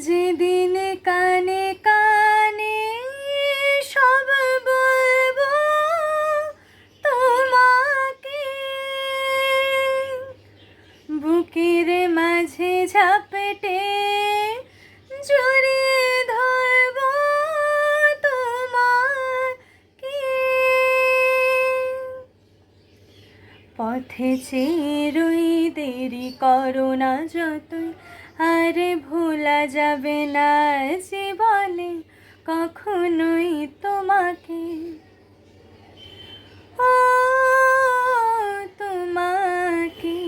যেদিন কানে কানে সব বলবো তোমাকে, বুকের মাঝে ঝাপটে জড়িয়ে ধরবো তোমাকে। পথে চেয়ে রই, দেরি করো না যতই, আর ভোলা যাবে না জীবনে কখনোই তোমাকে। ও তোমাকে,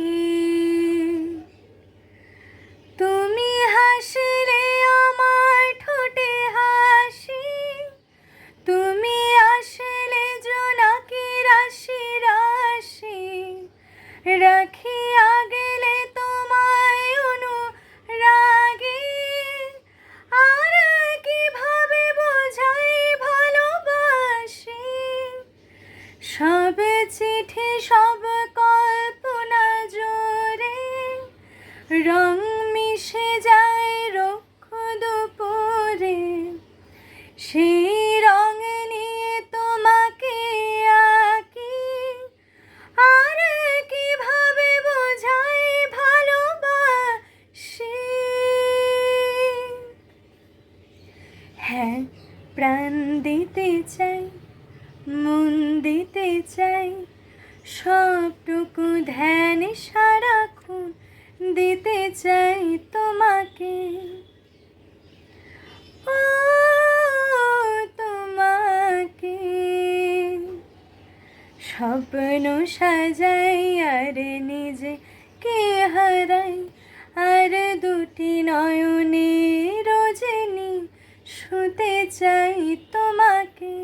তুমি হাসলে আমার ঠোঁটে হাসি, তুমি আসলে জোনাকি রাশি রাশি, রাখিয়া গেলে তোমায় অনুরাগে। আর কিভাবে বোঝাই ভালোবাসি, সব চিঠি সব কল্পনা জোরে, রং মিশে যায় রুক্ষ দুপুরে, সেই রং নিয়ে তোমাকে আঁকি। আর কিভাবে বোঝাই ভালোবাসি। হ্যাঁ, প্রাণ দিতে চাই, মন দিতে চাই, সবটুকু ধ্যান সারাক্ষণ দিতে চাই তোমাকে। ও তোমাকে, স্বপ্ন সাজাই আর নিজেকে হারাই, আর দুটি নয়নে রজনী শুতে চাই তোমাকে।